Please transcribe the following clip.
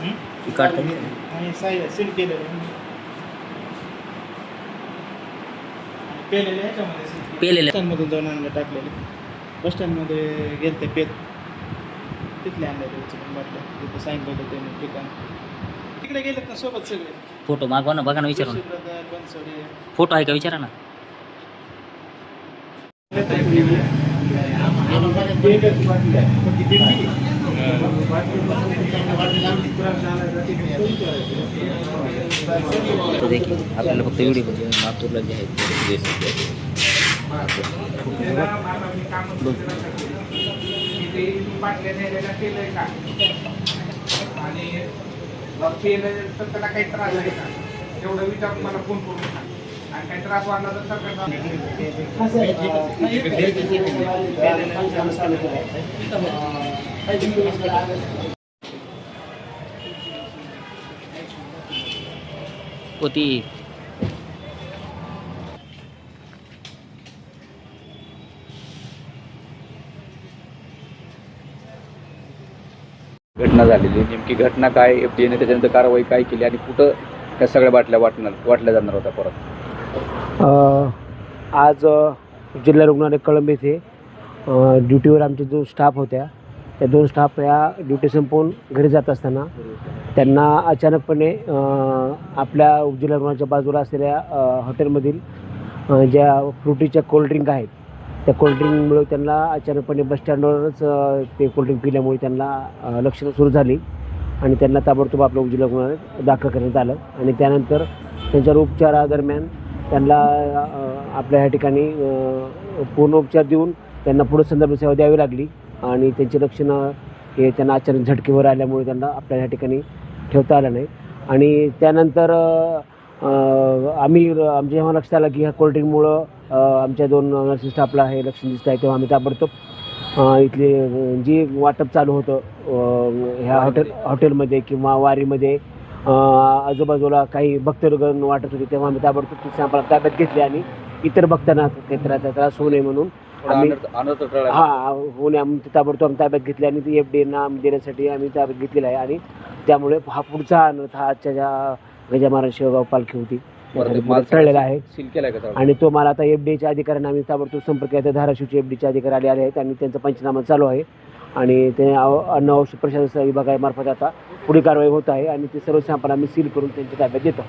ती काढतात आणि सील केलेलं पेलेले ह्याच्यामध्ये पेलेले. बसस्टँडमधून जाऊन आणलं टाकलेले. बसस्टँडमध्ये गेले ते पेत तिथले आणलेले उचलून बाटल्या तिथं सांगितलं होतं त्यांनी ठिकाण. तिकडे गेलेत ना सोबत सगळे. फोटो मागवा ना, बघा ना, विचारा ना. ब्रदर बनसोडे फोटो आहे का विचारा ना. तो देखील आपल्याला फक्त व्हिडिओ म्हणजे मातूरला जे आहेत त्याला काही त्रास आहे का एवढं विचार मला फोन करून आणि काही त्रास वाढला तर होती. घटना झालेली नेमकी घटना काय, एफडीएने त्याच्यानंतर कारवाई काय केली आणि कुठं त्या सगळ्या बाटल्या वाटल्या जाणार होत्या परत. आज जिल्हा रुग्णालय कळंब येथे ड्युटीवर आमचे जो स्टाफ होत्या त्या 2 स्टाफ या ड्युटी संपवून घरी जात असताना त्यांना अचानकपणे आपल्या जिल्हा रुग्णालयाच्या बाजूला असलेल्या हॉटेलमधील ज्या फ्रुटीच्या कोल्ड्रिंक आहेत त्या कोल्ड्रिंकमुळे त्यांना अचानकपणे बसस्टँडवरच ते कोल्ड्रिंक पिल्यामुळे त्यांना लक्षणं सुरू झाली आणि त्यांना ताबडतोब आपल्या जिल्हा रुग्णालयात दाखल करण्यात आलं आणि त्यानंतर त्यांच्यावर उपचारादरम्यान त्यांना आपल्या ह्या ठिकाणी पूर्ण उपचार देऊन त्यांना पुढे संदर्भ सेवा द्यावी लागली आणि त्यांची लक्षणं हे त्यांना अचानक झटकेवर आल्यामुळे त्यांना आपल्या ह्या ठिकाणी ठेवता आलं नाही आणि त्यानंतर आमच्या जेव्हा लक्षात आलं की ह्या कोल्ड्रिंकमुळं आमच्या 2 नर्सिंग स्टाफला हे लक्षण दिसत आहे तेव्हा आम्ही ताबडतोब इथली जी वाटप चालू होतं ह्या हॉटेलमध्ये किंवा वारीमध्ये आजूबाजूला काही भक्तगण वाटत होते तेव्हा आम्ही ताबडतोब ती सॅम्पल ताब्यात घेतली आणि इतर भक्तांना काही त्रास होऊ नये म्हणून आम्ही होऊ नये आम्ही ताबडतोब ताब्यात घेतली आणि ती एफडीएना देण्यासाठी आम्ही ताब्यात घेतलेला आहे आणि त्यामुळे हा पुढचा अनर्थ हा आजच्या ज्या गजामारा शेवगाव पालखी होती टळलेला आहे सील केलाय का आणि तो मला आता एफडीएच्या अधिकाऱ्यांना आम्ही ताबडतोब संपर्क केला. धाराशिवचे एफडीचे अधिकारी आले आहेत आणि त्यांचा पंचनामा चालू आहे आणि ते अन्न औषध प्रशासन विभागामार्फत आता पुढील कारवाई होत आहे आणि ते सर्व सॅम्पल आम्ही सील करून त्यांच्या ताब्यात देतो.